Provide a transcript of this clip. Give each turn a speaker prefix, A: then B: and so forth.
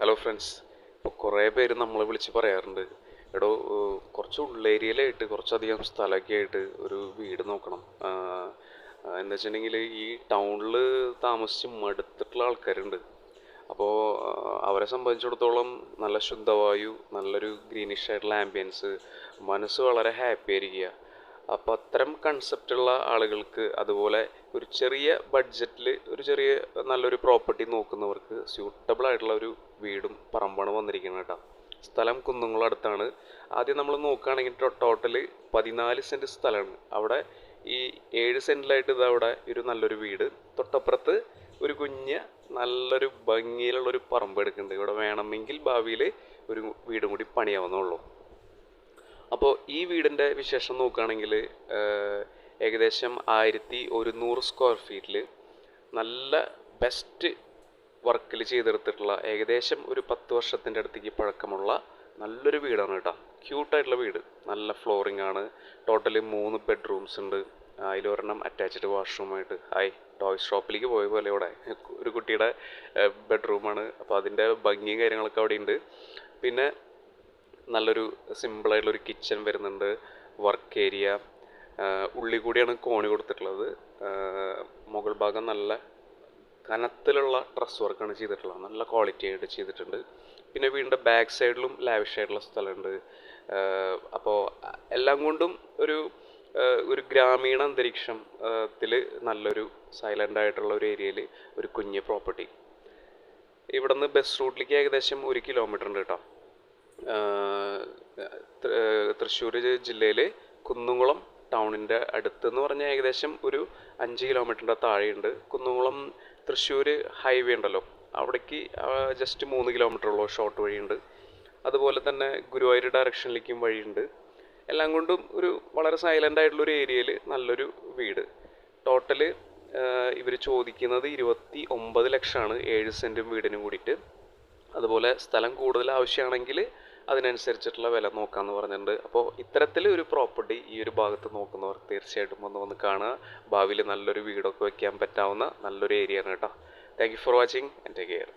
A: Hello friends. ഇപ്പോൾ കുറേ പേര് നമ്മളെ വിളിച്ച് പറയാറുണ്ട്, എടോ കുറച്ച് ഉള്ളേരിയയിലായിട്ട് കുറച്ചധികം സ്ഥലമൊക്കെ ആയിട്ട് ഒരു വീട് നോക്കണം. എന്ന് വെച്ചിട്ടുണ്ടെങ്കിൽ ഈ ടൗണിൽ താമസിച്ച് മടുത്തിട്ടുള്ള ആൾക്കാരുണ്ട്. അപ്പോൾ അവരെ സംബന്ധിച്ചിടത്തോളം നല്ല ശുദ്ധവായു, നല്ലൊരു ഗ്രീനിഷ് ആയിട്ടുള്ള ആംബിയൻസ്, മനസ്സ് വളരെ ഹാപ്പി ആയിരിക്കുക. അപ്പോൾ അത്തരം കൺസെപ്റ്റുള്ള ആളുകൾക്ക്, അതുപോലെ ഒരു ചെറിയ ബഡ്ജറ്റിൽ ഒരു ചെറിയ നല്ലൊരു പ്രോപ്പർട്ടി നോക്കുന്നവർക്ക് സ്യൂട്ടബിൾ ആയിട്ടുള്ള ഒരു വീടും പറമ്പാണ് വന്നിരിക്കുന്നത് കേട്ടോ. സ്ഥലം കുന്നുംകുളം അടുത്താണ്. ആദ്യം നമ്മൾ നോക്കുകയാണെങ്കിൽ ടോട്ടൽ 14 സെൻറ്റ് സ്ഥലമാണ്. അവിടെ ഈ 7 സെൻറ്റിലായിട്ട് ഇത് അവിടെ ഒരു നല്ലൊരു വീട്, തൊട്ടപ്പുറത്ത് ഒരു കുഞ്ഞ് നല്ലൊരു ഭംഗിയിലുള്ളൊരു പറമ്പ് എടുക്കുന്നുണ്ട്. ഇവിടെ വേണമെങ്കിൽ ഭാവിയിൽ ഒരു വീടും കൂടി പണിയാവുന്നുള്ളൂ. അപ്പോൾ ഈ വീടിൻ്റെ വിശേഷം നോക്കുകയാണെങ്കിൽ ഏകദേശം 1100 സ്ക്വയർ ഫീറ്റിൽ നല്ല ബെസ്റ്റ് വർക്കിൽ ചെയ്തെടുത്തിട്ടുള്ള ഏകദേശം ഒരു 10 വർഷത്തിൻ്റെ അടുത്തേക്ക് പഴക്കമുള്ള നല്ലൊരു വീടാണ് കേട്ടോ. ക്യൂട്ടായിട്ടുള്ള വീട്, നല്ല ഫ്ലോറിംഗ് ആണ്. ടോട്ടൽ 3 ബെഡ്റൂംസ് ഉണ്ട്. അതിലൊരെണ്ണം അറ്റാച്ച്ഡ് വാഷ്റൂമായിട്ട്. ടോയ്സ് ഷോപ്പിലേക്ക് പോയ പോലെ ഇവിടെ ഒരു കുട്ടിയുടെ ബെഡ്റൂമാണ്. അപ്പോൾ അതിൻ്റെ ഭംഗിയും കാര്യങ്ങളൊക്കെ അവിടെ ഉണ്ട്. പിന്നെ നല്ലൊരു സിമ്പിളായിട്ടുള്ളൊരു കിച്ചൺ വരുന്നുണ്ട്, വർക്ക് ഏരിയ. ഉള്ളിൽ കൂടിയാണ് കോണി കൊടുത്തിട്ടുള്ളത്. മുകൾ ഭാഗം നല്ല കനത്തിലുള്ള ഡ്രസ് വർക്കാണ് ചെയ്തിട്ടുള്ളത്, നല്ല ക്വാളിറ്റി ആയിട്ട് ചെയ്തിട്ടുണ്ട്. പിന്നെ വീടിൻ്റെ ബാക്ക് സൈഡിലും ലാവിഷ് ആയിട്ടുള്ള സ്ഥലമുണ്ട്. അപ്പോൾ എല്ലാം കൊണ്ടും ഒരു ഗ്രാമീണ അന്തരീക്ഷത്തിൽ നല്ലൊരു സൈലൻ്റ് ആയിട്ടുള്ള ഒരു ഏരിയയിൽ ഒരു കുഞ്ഞ് പ്രോപ്പർട്ടി. ഇവിടെ നിന്ന് ബസ് റൂട്ടിലേക്ക് ഏകദേശം 1 കിലോമീറ്റർ ഉണ്ട് കേട്ടോ. തൃശ്ശൂർ ജില്ലയിൽ കുന്നുംകുളം ടൗണിൻ്റെ അടുത്തെന്ന് പറഞ്ഞാൽ ഏകദേശം ഒരു 5 കിലോമീറ്ററിൻ്റെ താഴെയുണ്ട്. കുന്നുംകുളം തൃശ്ശൂർ ഹൈവേ ഉണ്ടല്ലോ, അവിടേക്ക് ജസ്റ്റ് 3 കിലോമീറ്ററുള്ള ഷോർട്ട് വഴിയുണ്ട്. അതുപോലെ തന്നെ ഗുരുവായൂർ ഡയറക്ഷനിലേക്കും വഴിയുണ്ട്. എല്ലാം കൊണ്ടും ഒരു വളരെ സൈലൻ്റ് ആയിട്ടുള്ളൊരു ഏരിയയിൽ നല്ലൊരു വീട്. ടോട്ടൽ ഇവർ ചോദിക്കുന്നത് 29 ലക്ഷമാണ് 7 സെൻറ്റും വീടിനും കൂടിയിട്ട്. അതുപോലെ സ്ഥലം കൂടുതൽ ആവശ്യമാണെങ്കിൽ അതിനനുസരിച്ചിട്ടുള്ള വില നോക്കാമെന്ന് പറഞ്ഞിട്ടുണ്ട്. അപ്പോൾ ഇത്തരത്തിൽ ഒരു പ്രോപ്പർട്ടി ഈ ഒരു ഭാഗത്ത് നോക്കുന്നവർ തീർച്ചയായിട്ടും വന്ന് കാണുക. ഭാവിയിൽ നല്ലൊരു വീടൊക്കെ വയ്ക്കാൻ പറ്റാവുന്ന നല്ലൊരു ഏരിയ ആണ് കേട്ടോ. Thank you for watching and take care.